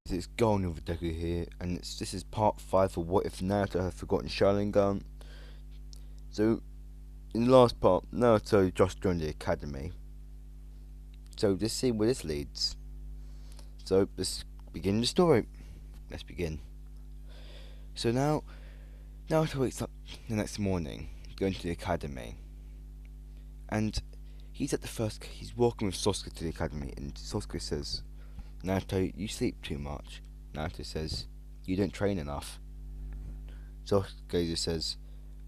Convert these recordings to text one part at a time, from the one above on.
It's going over Deku here, and this is part 5 of What If Naruto Had Forgotten Sharingan. So, in the last part, Naruto just joined the academy. So, let's see where this leads. So, let's begin the story. Let's begin. So now, Naruto wakes up the next morning, going to the academy. And he's walking with Sasuke to the academy, and Sasuke says, Naruto, you sleep too much. Naruto says, you don't train enough. Sasuke just says,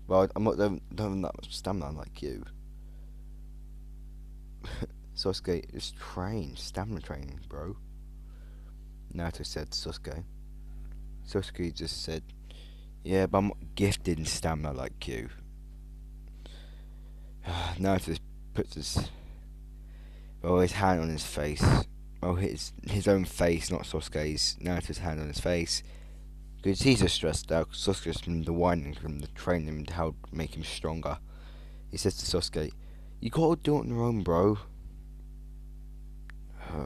well, I'm not don't have that much stamina like you. Sasuke, it's stamina training, bro. Naruto said to Sasuke. Sasuke just said, yeah, but I'm not gifted in stamina like you. Naruto puts his hand on his face. Well, his own face, not Sasuke's. Naruto's hand on his face. Because he's just stressed out. Sasuke's been the whining from the training him to help make him stronger. He says to Sasuke, you gotta do it on your own, bro.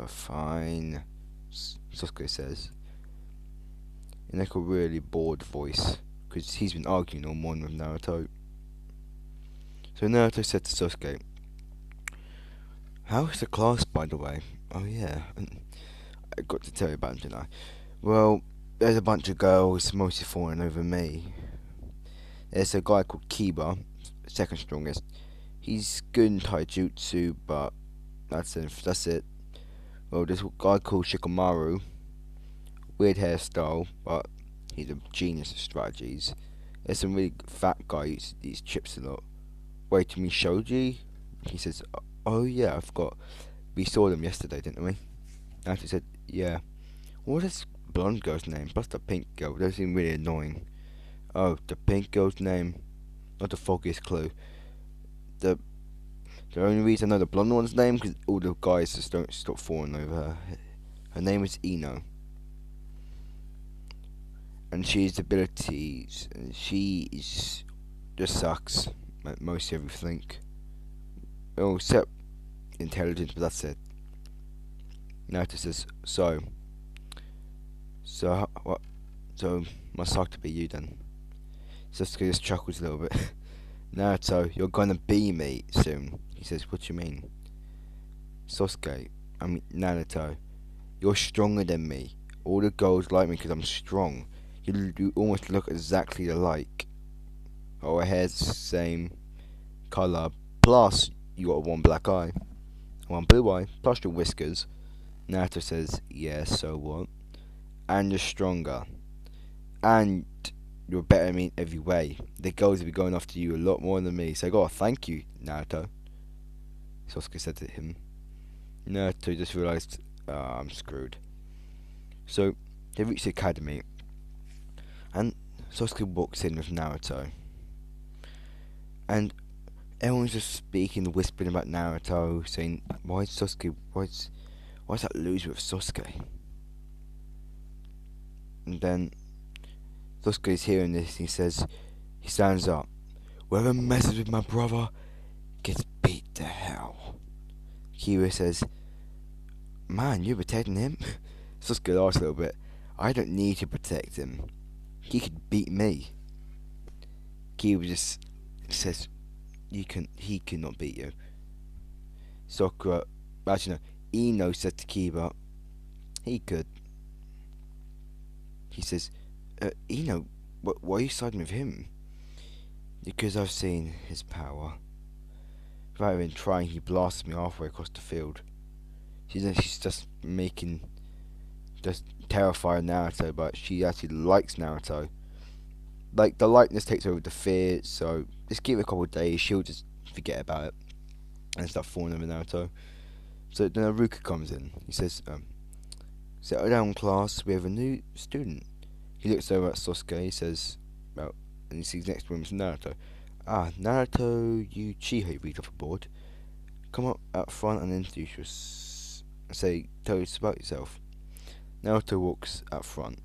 Fine, Sasuke says, in like a really bored voice, because he's been arguing all morning with Naruto. So Naruto said to Sasuke, how is the class, by the way? Oh yeah, I got to tell you about it, didn't I? Well, there's a bunch of girls mostly falling over me. There's a guy called Kiba, second strongest. He's good in taijutsu, but that's it. Well, there's a guy called Shikamaru, weird hairstyle, but he's a genius of strategies. There's some really fat guy who eats chips a lot. Wait, to me Shoji? He says, oh yeah, I forgot. We saw them yesterday, didn't we? Naruto said, yeah. What is this blonde girl's name? Plus the pink girl. They seem really annoying. Oh, the pink girl's name? Not the foggiest clue. The only reason I know the blonde one's name because all the guys just don't stop falling over her. Her name is Ino. And she's abilities, and she is just sucks at most everything. Oh, except intelligence, but that's it. Naruto says, so what? So must suck to be you then. Sasuke just chuckles a little bit. Naruto, you're gonna be me soon. He says, what do you mean? Sasuke, I mean Naruto, you're stronger than me. All the girls like me because I'm strong. You almost look exactly alike. Our hair's the same colour. Plus, you got one black eye, one blue eye, plus your whiskers. Naruto says, yeah, so what? And you're stronger. And you're better than me in every way. The girls will be going after you a lot more than me. So I gotta thank you, Naruto. Sasuke said to him. Naruto just realised, I'm screwed. So, they reach the academy. And Sasuke walks in with Naruto. And everyone's just speaking, whispering about Naruto, saying, why is that loser with Sasuke? And then Sasuke's hearing this, he stands up. Whoever messes with my brother gets beat to hell. Kira says, man, you're protecting him? Sasuke laughs a little bit. I don't need to protect him. He could beat me. Kira just says, he cannot beat you. Sakura, actually no, Ino said to Kiba, he could. He says, Ino, why are you siding with him? Because I've seen his power. Rather than trying, he blasts me halfway across the field. She's just terrifying Naruto, but she actually likes Naruto. Like, the likeness takes over the fear, so just give it a couple of days, she'll just forget about it and start falling over Naruto. So then Haruka comes in. He says, settle down, class, we have a new student. He looks over at Sasuke, he says, well, and he sees next to him is Naruto. Ah, Naruto Uchiha, read off a board. Come up front and introduce tell us about yourself. Naruto walks out front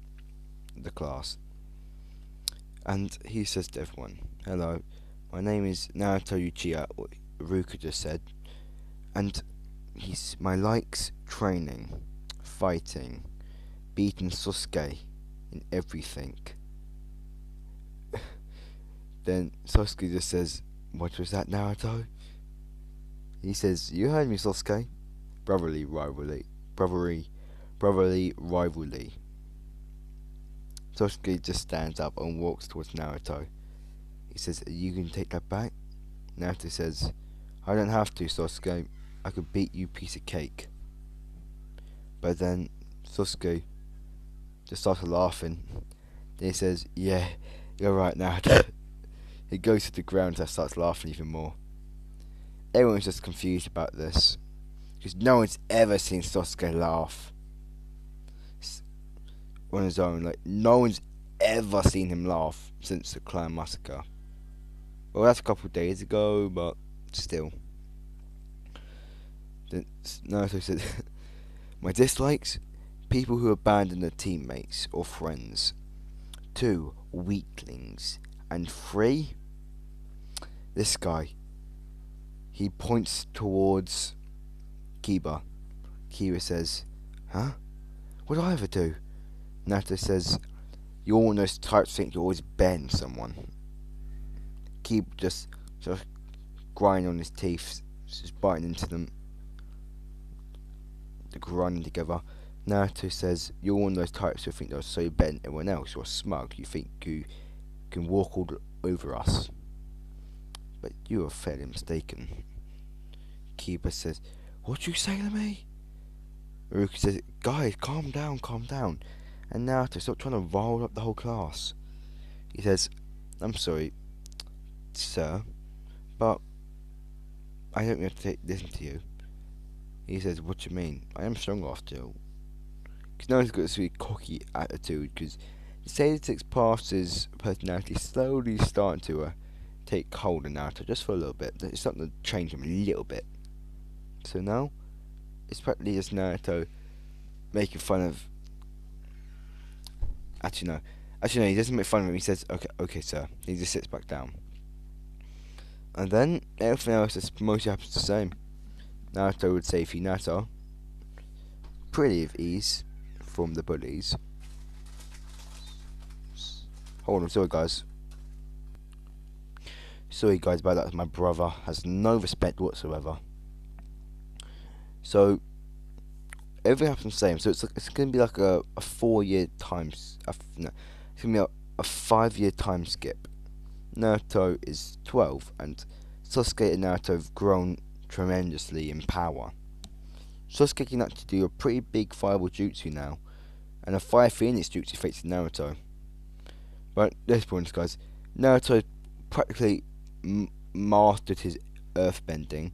of the class. And he says to everyone, hello, my name is Naruto Uchiha, what Haruka just said. And my likes training, fighting, beaten Sasuke in everything. Then Sasuke just says, "What was that, Naruto?" He says, "You heard me, Sasuke." Brotherly rivalry. Brotherly rivalry. Sasuke just stands up and walks towards Naruto. He says, "Are you going to take that back?" Naruto says, "I don't have to, Sasuke. I could beat you, piece of cake." But then Sasuke just starts laughing. Then he says, "Yeah, you're right, Naruto." He goes to the ground and starts laughing even more. Everyone's just confused about this, because no one's ever seen Sasuke laugh on his own. Like, no one's ever seen him laugh since the Clan Massacre. Well, that's a couple of days ago, but still. Then Naruto said, "My dislikes? People who abandon their teammates or friends. 2. Weaklings. And 3. This guy." He points towards Kiba. Kiba says, "Huh? What did I ever do?" Naruto says, "You're one of those types think you always bend someone." Kiba just sort of grinding on his teeth, just biting into them, grinding together. Naruto says, "You're one of those types who think you're so better than everyone else. You're smug. You think you can walk all over us. But you are fairly mistaken." Kiba says, "What you say to me?" Ruki says, "Guys, calm down, calm down." And Naruto, stop trying to rile up the whole class. He says, "I'm sorry, sir, but I don't have to listen to you." He says, "What do you mean? I am strong after all." Because now he's got this really cocky attitude, because the Sage 6 Pastor's personality is slowly starting to take hold of Naruto, just for a little bit. It's starting to change him a little bit. So now, it's practically just Naruto making fun of... Actually no, he doesn't make fun of him, he says, okay sir. He just sits back down. And then, everything else is mostly happens the same. Naruto would save Hinata, pretty of ease, from the bullies. Hold on, sorry guys. Sorry guys about that, my brother has no respect whatsoever. So, everything happens the same. So it's going to be like a 4-year time... no, it's going to be a 5-year time skip. Naruto is 12, and Sasuke and Naruto have grown tremendously in power. Sasuke can actually do a pretty big fireball jutsu now, and a Fire Phoenix jutsu faces Naruto. But at this point, guys, Naruto practically mastered his earthbending.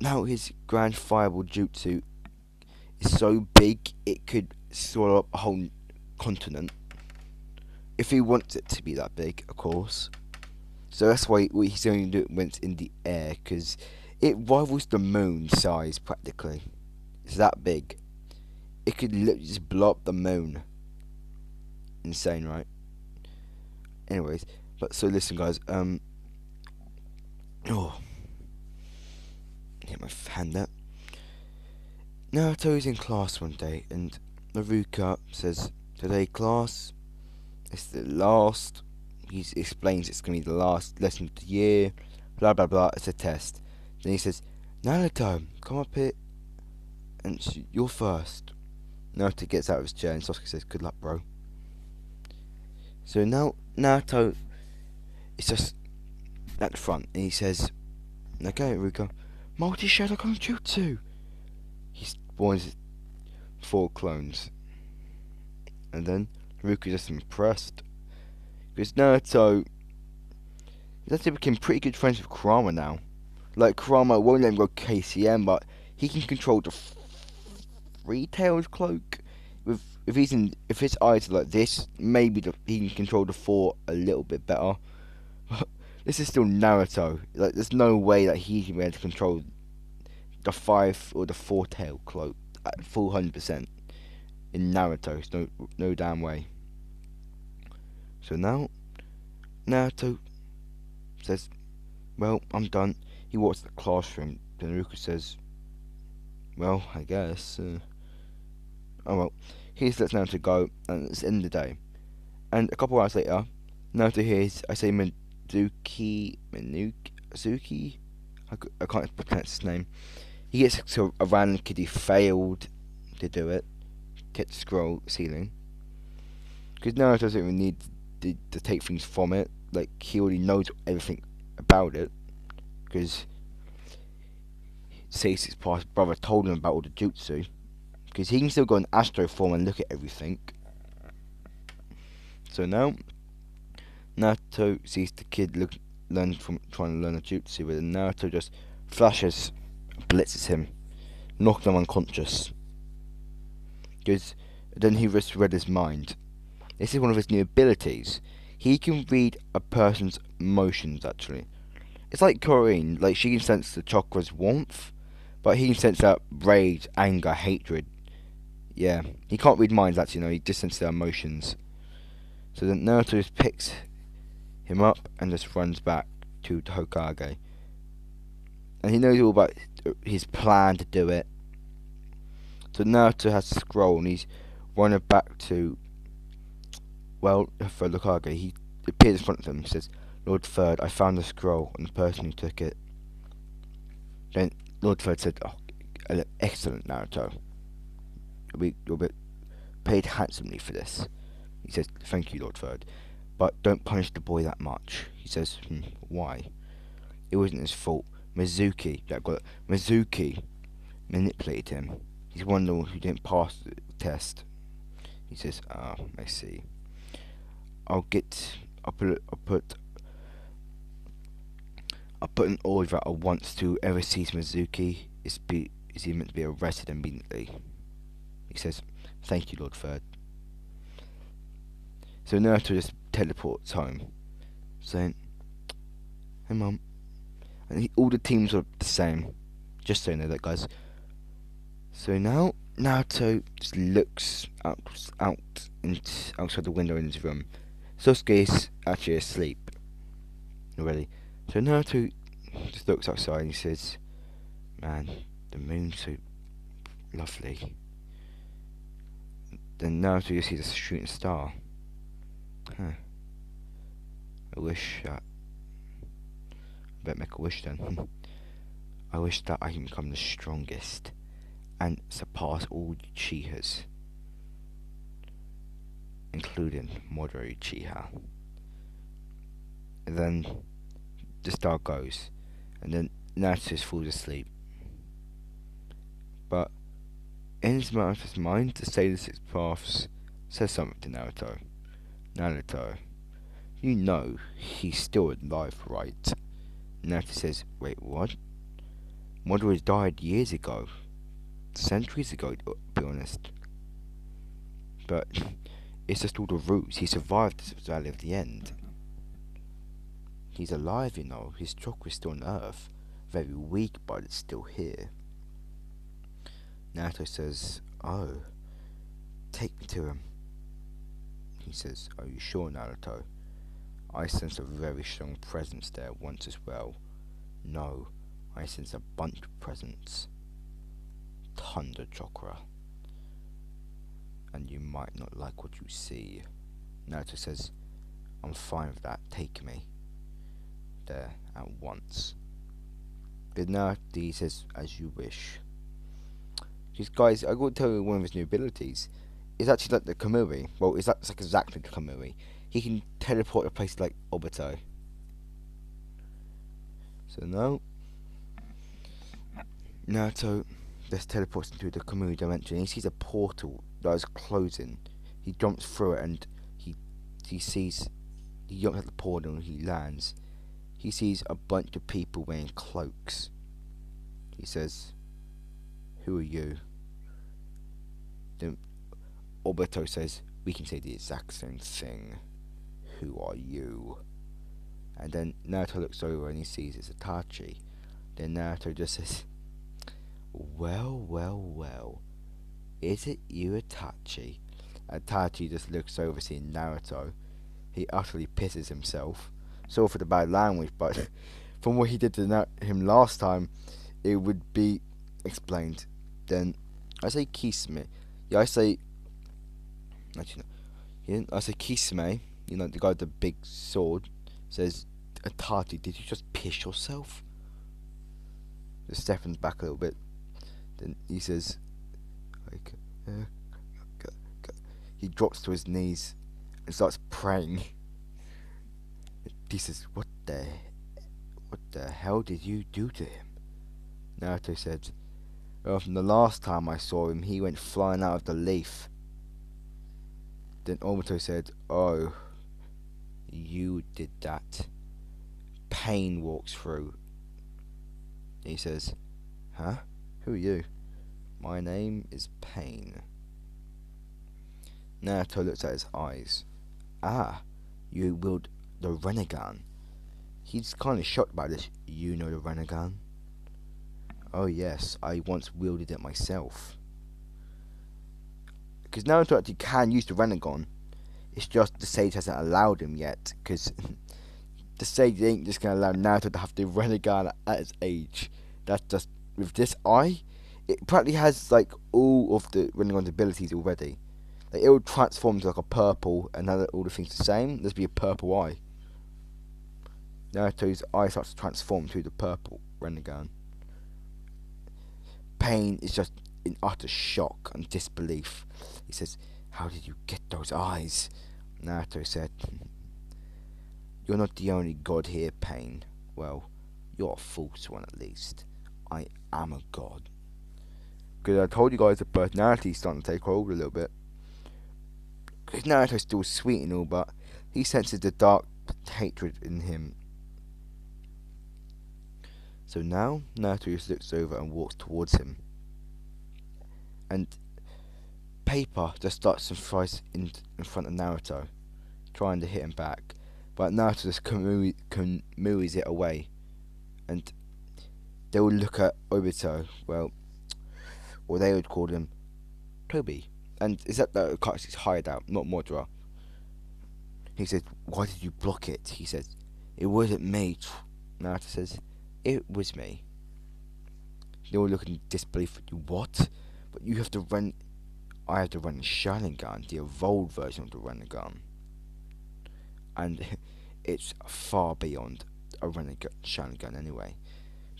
Now his Grand Fireball Jutsu is so big it could swallow up a whole continent. If he wants it to be that big, of course. So that's why he's only doing it when it's in the air, because it rivals the moon size practically. It's that big. It could literally just blow up the moon. Insane, right? Anyways, but so listen guys, get my hand up. Naruto's in class one day, and Naruto says, "Today, class, it's the last." He explains it's going to be the last lesson of the year. Blah blah blah. It's a test. Then he says, "Naruto, come up here, and you're first." Naruto gets out of his chair, and Sasuke says, "Good luck, bro." So now Naruto is just at the front, and he says, "Okay, Naruto, multi-shadow jutsu." He spawns 4 clones, and then Naruto's just impressed, because Naruto he's actually become pretty good friends with Kurama now. Like, Kurama won't let him go KCM, but he can control the 3-tailed cloak. If his eyes are like this, maybe he can control the 4 a little bit better. But this is still Naruto. Like, there's no way that he can be able to control the 5 or the 4-tail cloak at full 100% in Naruto. It's no damn way. So now Naruto says, "Well, I'm done." He walks to the classroom. Then Naruto says, "Well, I guess Oh well, he just lets Naruto go, and it's the end of the day. And a couple hours later, Naruto hears, I say Mizuki, I can't pronounce his name. He gets to a random kid who failed to do it, hit the scroll ceiling. Because Naruto doesn't even need to take things from it. Like, he already knows everything about it. Because Sasuke's past brother told him about all the jutsu. Because he can still go in Astro form and look at everything. So now, Naruto sees the kid learn from trying to learn a jutsu, but then Naruto just flashes, blitzes him, knocking him unconscious. Because then he just read his mind. This is one of his new abilities. He can read a person's emotions, actually. It's like Corinne, like she can sense the chakra's warmth, but he can sense that rage, anger, hatred. Yeah, he can't read minds, actually, no, he just senses their emotions. So then Naruto just picks him up and just runs back to the Hokage. And he knows all about his plan to do it. So Naruto has a scroll and he's running back to, well, for the Hokage. He appears in front of them and says, Lord Third, I found the scroll and the person who took it. Then Lord Third said, oh, excellent, Naruto. You'll be paid handsomely for this. He says, thank you, Lord Third. But don't punish the boy that much. He says, why? It wasn't his fault. Mizuki manipulated him. He's one of who didn't pass the test. He says, I see. I'll put an order out at once to whoever sees Mizuki is he meant to be arrested immediately. He says, thank you, Lord Third. So Naruto just teleports home, saying, hey mum. And all the teams are the same. Just so you know that, guys. So now Naruto just looks outside the window in his room. Sasuke's actually asleep already. So Naruto just looks outside and he says, man, the moon's so lovely. Then Naruto just sees a shooting star. Huh. I wish that. I better make a wish then. I wish that I can become the strongest and surpass all Uchihas, including Madara Uchiha. And then the star goes, and then Naruto falls asleep. But in his mind, the Sailor Six Paths says something to Naruto. Naruto, you know he's still alive, right? Naruto says, wait, what? Madara died years ago. Centuries ago, to be honest. But it's just all the roots. He survived the Valley of the End. He's alive, you know. His chakra's still on Earth. Very weak, but it's still here. Naruto says, oh, take me to him. He says, are you sure, Naruto? I sense a very strong presence there once as well. No, I sense a bunch of presence. Thunder chakra. And you might not like what you see. Naruto says, I'm fine with that, take me there at once. But Naruto says, as you wish. Because guys, I got to tell you one of his new abilities. It's actually like the Kamui. Well, it's like exactly the Kamui. He can teleport to a place like Obito. So now, Naruto just teleports into the Kamui dimension. He sees a portal that is closing. He jumps through it and he jumps at the portal and he lands. He sees a bunch of people wearing cloaks. He says, who are you? Then Obito says, we can say the exact same thing. Who are you? And then Naruto looks over and he sees it's Itachi. Then Naruto just says, well, is it you, Itachi? Itachi just looks over seeing Naruto. He utterly pisses himself. Sorry for the bad language, but from what he did to him last time, it would be explained. Then I say Kisame. Yeah, I say, actually, no. Yeah, I say Kisame, the guy with the big sword, says, Tati, did you just piss yourself? Just stepping back a little bit. Then he says, like, uh, he drops to his knees and starts praying. He says, what the hell did you do to him? Naruto said, well, from the last time I saw him, he went flying out of the leaf. Then Obito said, oh, you did that. Pain walks through. He says, huh? Who are you? My name is Pain. Naruto looks at his eyes. Ah, you wield the Rinnegan. He's kind of shocked by this. You know the Rinnegan? Oh yes, I once wielded it myself. Because Naruto actually can use the Rinnegan. It's just the sage hasn't allowed him yet. Because the sage ain't just going to allow Naruto to have the Rinnegan at his age. That's just, with this eye, it practically has like all of the Rinnegan's abilities already. Like, it will transform to like a purple and have all the things the same. There's be a purple eye. Naruto's eye starts to transform to the purple Rinnegan. Pain is just in utter shock and disbelief. He says, how did you get those eyes? Naruto said, you're not the only god here, Pain. Well, you're a false one at least. I am a god. Because I told you guys the personality is starting to take hold a little bit. Because Naruto's still sweet and all, but he senses the dark hatred in him. So now Naruto just looks over and walks towards him. And Paper just starts some fries in front of Naruto, trying to hit him back. But Naruto just Kamui's it away. And they will look at Obito, or they would call him Toby. And is that the Katsu's hideout, not Modra? He says, why did you block it? He says, it wasn't me. Naruto says, it was me. They all look in disbelief at you. What? But you have to run. I have to run Sharingan, the evolved version of the Rinnegan. And it's far beyond a Sharingan anyway.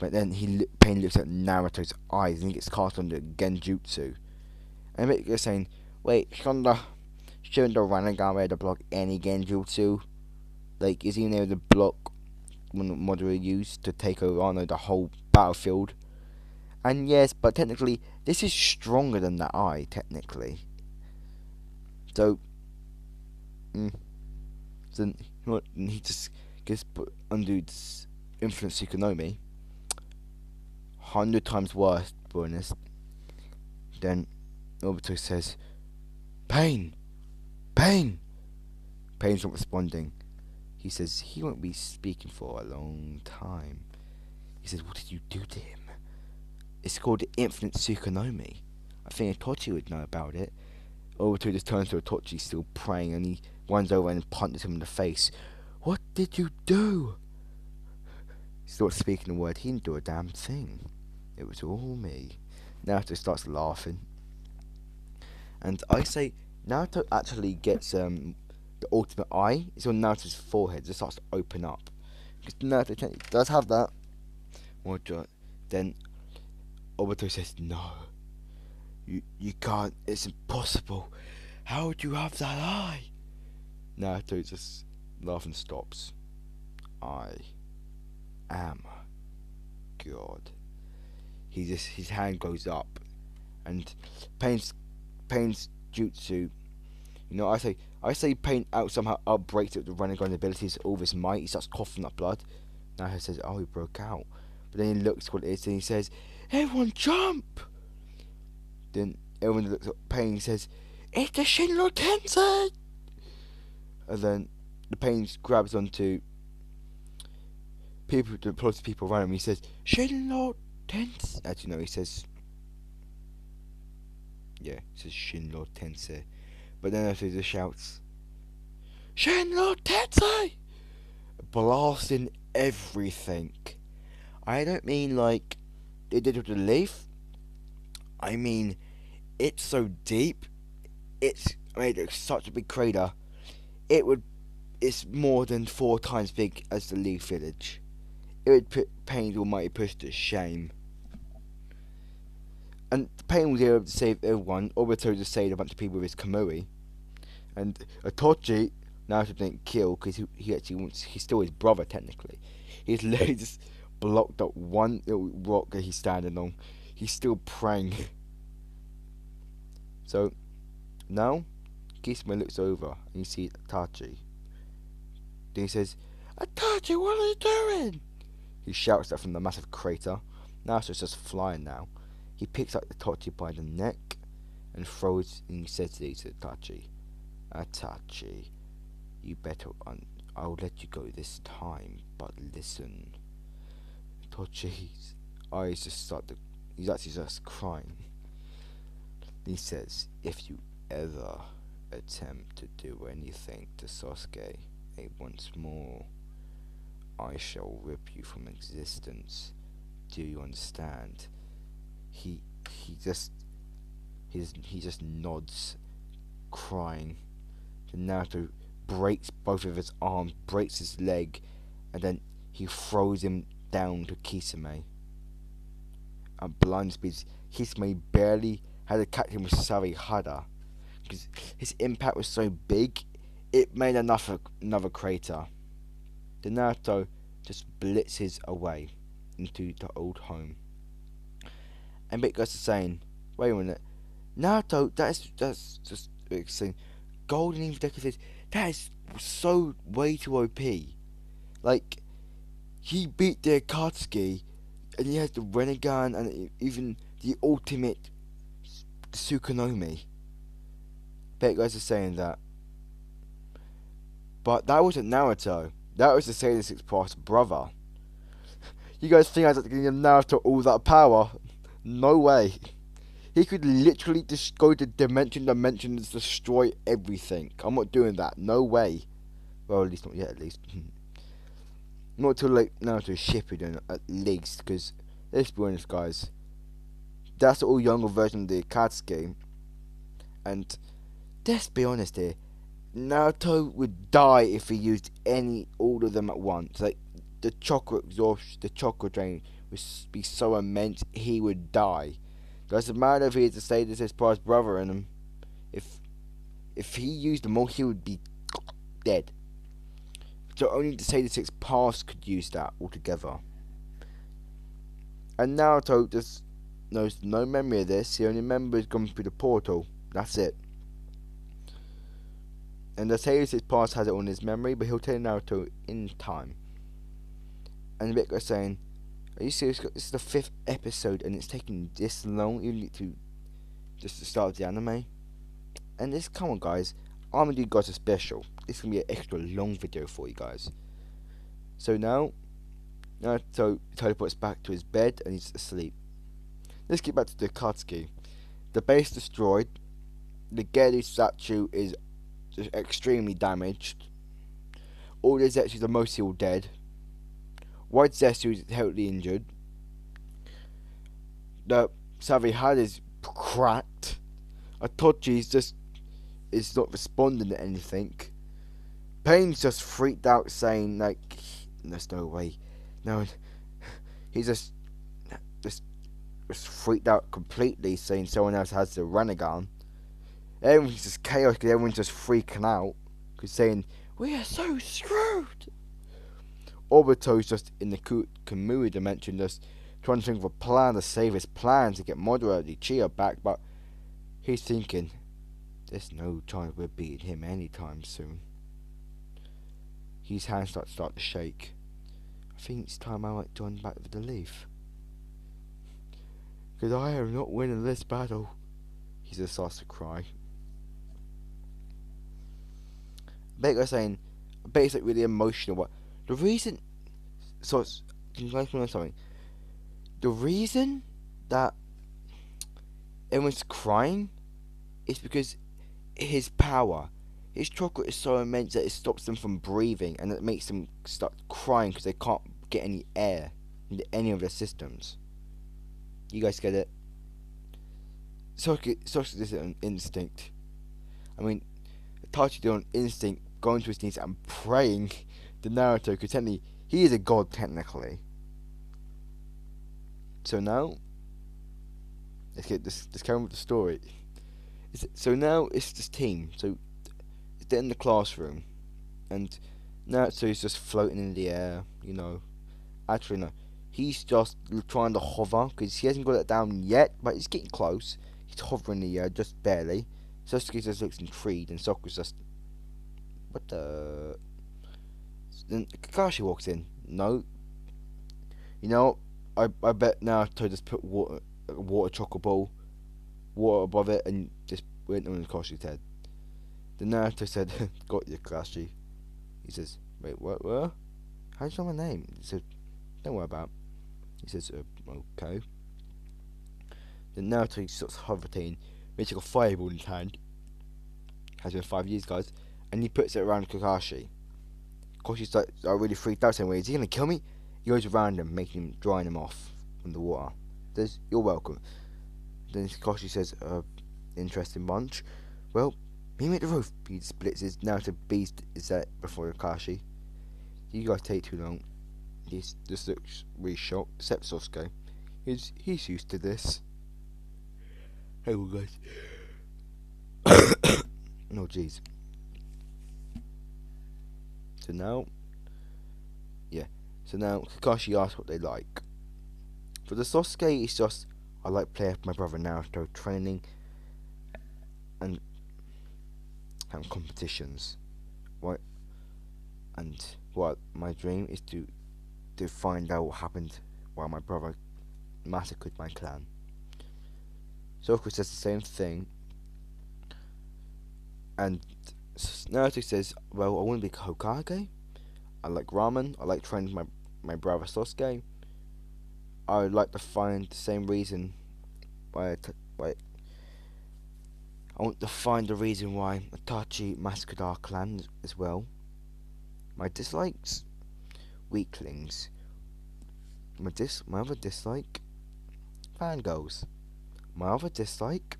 But then Pain looks at Naruto's eyes and he gets cast under Genjutsu. And they're saying, wait, shouldn't the Rinnegan be able to block any Genjutsu? Like, is he able to block when Madara used to take over the whole battlefield? And yes, but technically, this is stronger than that eye, technically. So, then he just gets put under its Infinite Tsukunomi. 100 times worse, to be honest. Then Obito says, Pain! Pain! Pain's not responding. He says he won't be speaking for a long time. He says, what did you do to him? It's called the Infinite Tsukunomi. I think Itochi would know about it. Obito just turns to Itochi, still praying, and he runs over and punches him in the face. What did you do? He starts speaking the word. He didn't do a damn thing. It was all me. Naruto starts laughing. And I say, Naruto actually gets the ultimate eye. It's on Naruto's forehead. It starts to open up. Because Naruto does have that. Then Obito says, no. You can't. It's impossible. How would you have that eye? Naruto just laughing stops. I am God. His hand goes up, and Pain's jutsu. I say Pain out somehow outbreaks it with the Rinnegan abilities, all this might. He starts coughing up blood. Naruto says, oh, he broke out. But then he looks what it is and he says, everyone jump! Then everyone looks at Pain and says, it's the Shinro Tensei! And then the Pain grabs onto people around him. He says, Shinro Tensei. Actually, no, he says Shinro Tensei. But then after he just shouts, Shinro Tensei! Blasting everything. I don't mean like they did with the leaf. I mean, it's so deep. It's made such a big crater. It would. It's more than 4 times big as the Leaf Village. It would put Pain's almighty push to shame. And Pain was able to save everyone. Obito just saved a bunch of people with his Kamui. And Itochi, Naruto didn't kill because he actually wants. He's still his brother technically. He's literally just blocked up one little rock that he's standing on. He's still praying. So now, Kisame looks over and you see Itachi. Then he says, "Itachi, what are you doing?" He shouts that from the massive crater. Naruto's just flying now. He picks up Itachi by the neck and throws and he says to Itachi, "Itachi, you better I'll let you go this time, but listen." Itachi's eyes just start to... He's actually just crying. He says, "If you ever attempt to do anything to Sasuke once more, I shall rip you from existence. Do you understand?" He just nods, crying. Then Naruto breaks both of his arms, breaks his leg, and then he throws him down to Kisame. At blind speeds, Kisame barely had to catch him with Sarihara, because his impact was so big, it made another crater. Then Naruto just blitzes away into the old home. And Big Guys are saying, "Wait a minute, Naruto, that's just saying, Golden Eve Deku says, that is so way too OP. Like, he beat the Akatsuki, and he has the Renegan, and even the ultimate Tsukunomi." Big Guys are saying that. But that wasn't Naruto. That was the Sailor 6 past brother. You guys think I was giving Naruto all that power? No way. He could literally just go to dimensions, destroy everything. I'm not doing that. No way. Well, at least not yet, at least. Not till like Naruto Shippuden, at least. Because, let's be honest, guys. That's the all younger version of the Akatsuki. And, let's be honest here. Naruto would die if he used all of them at once. Like, the chakra exhaustion, the chakra drain would be so immense, he would die. Doesn't matter if he had to say this as part of his brother in him. If he used them all, he would be dead. So only the Sailor 6 past could use that altogether. And Naruto just knows no memory of this. He only remembers going through the portal. That's it. And the Sailor 6 past has it on his memory, but he'll tell Naruto in time. And the bit goes saying, "Are you serious? This is the 5th episode and it's taking this long even to just to start the anime?" And this, come on guys, I'm gonna do guys a special. This is gonna be an extra long video for you guys. So now Naruto teleports back to his bed and he's asleep. Let's get back to the Akatsuki. The base destroyed. The Geru statue is just extremely damaged. All the Zetsus are mostly all dead. White Zetsu is heavily injured. The Sarihara is cracked. Itochi is not responding to anything. Pain's just freaked out, saying like, "There's no way." No, he's just freaked out completely, saying someone else has the Renegan. Everyone's just chaos because everyone's just freaking out, because saying, "We are so screwed." Obito's just in the Kamui dimension, just trying to think of a plan to save his plan to get Madara the Chia back, but he's thinking, there's no chance we're beating him anytime soon. His hands start to shake. I think it's time I might join back with the Leaf. Because I am not winning this battle. He just starts to cry. Baker's saying, basically really emotional, but the reason, can you guys know something? The reason that everyone's crying is because his power, his chakra is so immense that it stops them from breathing, and it makes them start crying because they can't get any air into any of their systems. You guys get it? Sasuke did it on instinct. I mean, Itachi did it on instinct, going to his knees and praying to Naruto, because technically he is a god technically. So now, let's carry on with the story. So now it's this team. So they're in the classroom, and Naruto is just floating in the air. Actually no, he's just trying to hover because he hasn't got it down yet, but he's getting close. He's hovering in the air just barely. Sasuke just looks intrigued, and Sakura's just, what the? Then Kakashi walks in. No, you know, I bet Naruto just put water chocolate ball, water above it, and just went on Kakashi's head. Then Naruto said, "Got you, Kakashi." He says, "Wait, what? What? How do you know my name?" He said, "Don't worry about it." He says, "Okay." Then Naruto starts hovering, makes like a fireball in his hand. Has been 5 years, guys, and he puts it around Kakashi. Kakashi's like really freaked out, saying, "Wait, is he gonna kill me?" He goes around him, making him drying him off from the water. Says, "You're welcome." Then Kakashi says, "Interesting bunch. Well, meet me at the roof." He splits his Naruto beast is that before Kakashi. You guys take too long. He just looks really shocked, except Sasuke. He's used to this. Hey, well, guys. No, jeez. So now, yeah. So now Kakashi asks what they like. For the Sasuke, it's just, I like playing with my brother Naruto, training and having competitions, right? And what my dream is to find out what happened while my brother massacred my clan. Sakura says the same thing, and Naruto says, "Well, I want to be Hokage. I like ramen. I like training my brother Sasuke. I would like to find the same reason why I want to find the reason why Itachi massacred our clan as well. My dislikes, weaklings. My other dislike, fangirls. My other dislike,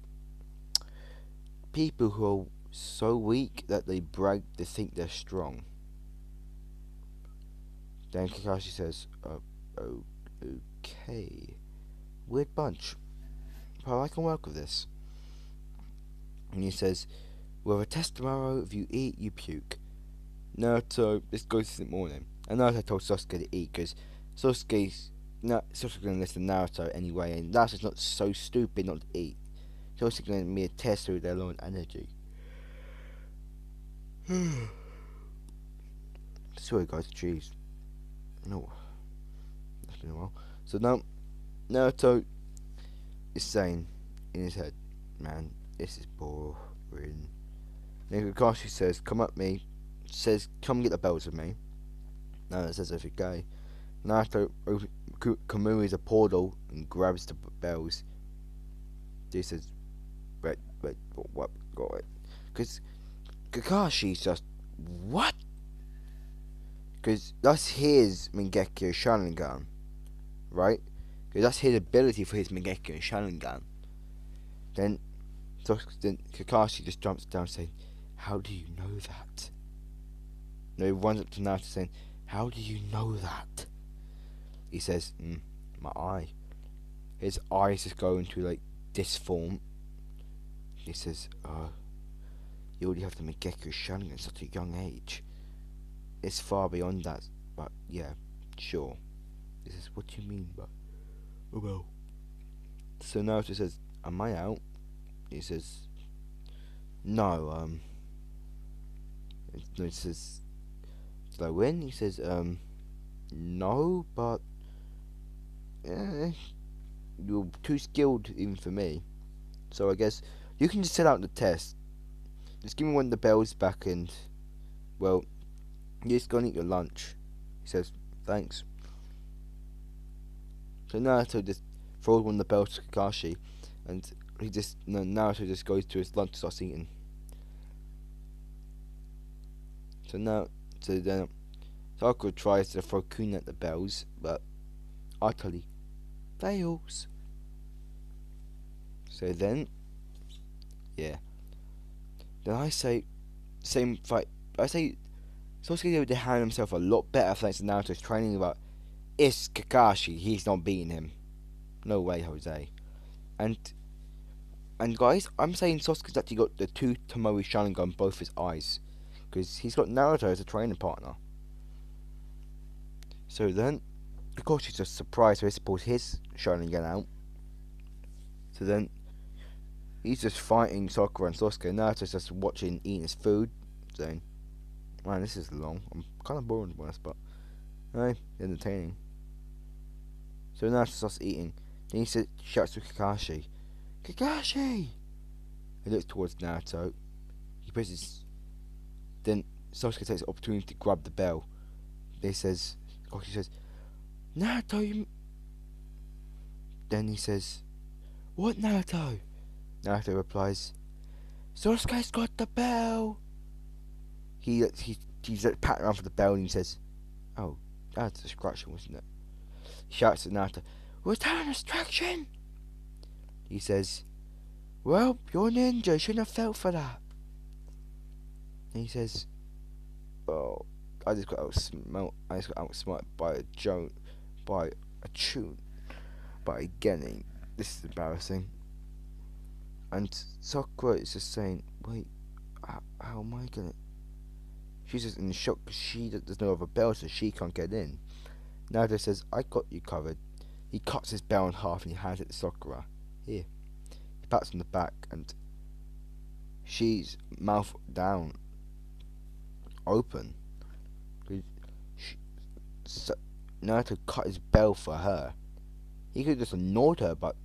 people who are so weak that they think they're strong." Then Kakashi says, "Okay, weird bunch, but I can work with this." And he says, "We have a test tomorrow. If you eat, you puke." Naruto, this goes to the morning. And Naruto told Sasuke to eat because Sasuke's going to listen to Naruto anyway, and Naruto's not so stupid not to eat. Sasuke's going to be a test through their own energy. Sorry, guys, jeez. No, that's been a while. So now, Naruto is saying in his head, "Man, this is boring." Then Kakashi says, "Come at me." Says, "Come get the bells with me." Naruto says, "Okay." Naruto Kamui's a portal and grabs the bells. He says, wait, what? Got it. Because Kakashi's just, what? Because that's his Mangekyo Sharingan, right? Because that's his ability for his Mangekyo Sharingan. Then Kakashi just jumps down saying, "How do you know that?" No, he runs up to Naruto saying, "How do you know that?" He says, "My eye." His eyes just go into like this form. He says, "You already have the Mangekyo Sharingan at such a young age. It's far beyond that, but yeah, sure." He says, "What do you mean, but oh well." So Naruto says, "Am I out?" He says, "No, he says, "Did I win?" He says, "No, but you're too skilled even for me. So I guess you can just set out the test. Just give me one of the bells back and, well, you just go and eat your lunch." He says, "Thanks." So Naruto just throws one of the bells to Kakashi, and Naruto just goes to his lunch and starts eating. So then Sakura tries to throw Kun at the bells, but utterly fails. So then Yeah. Then I say, same fight. I say, Sasuke would handle himself a lot better thanks to Naruto's training, but it's Kakashi. He's not beating him. No way, Jose. And and guys, I'm saying Sasuke's actually got the two Tomoe Sharingan on both his eyes, because he's got Naruto as a training partner. So then, Kakashi's just surprised, so he pulls his Sharingan out. So then, he's just fighting Sakura and Sasuke. Naruto's just watching, eating his food, saying, "Man, this is long. I'm kind of bored with this, but hey, entertaining." So Naruto starts eating. Then he shouts to Kakashi, "Kakashi!" He looks towards Naruto. He presses. Then Sasuke takes the opportunity to grab the bell. Kakashi says, "Naruto, you." Then he says, "What, Naruto?" Naruto replies, "Sasuke's got the bell." He's patting around for the bell and he says, "Oh, that's a distraction, wasn't it?" He shouts at Naruto, "Was that a distraction?" He says, "Well, you're a ninja, you shouldn't have felt for that." And he says, "Oh, I just got outsmarted by a tune, by a genin. This is embarrassing." And Sakura is just saying, "Wait, how am I gonna?" She's just in shock because there's no other bell, so she can't get in. Naruto says, "I got you covered." He cuts his bell in half and he hands it to Sakura. Here. He pats on the back and she's mouth down, open. She, Naruto cut his bell for her. He could have just ignored her, but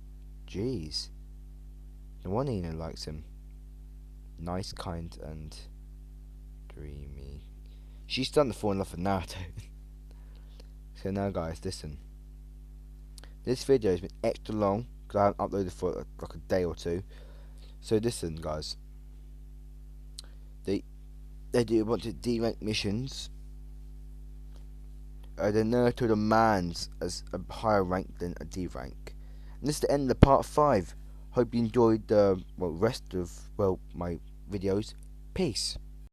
jeez. No wonder Ina likes him. Nice, kind, and dreamy. She's starting to fall in love with Naruto. So now, guys, listen. This video has been extra long because I haven't uploaded for like a day or two. So listen, guys. They do a bunch of D-rank missions. The Naruto demands as a higher rank than a D rank. And this is the end of part 5. Hope you enjoyed the rest of my videos. Peace.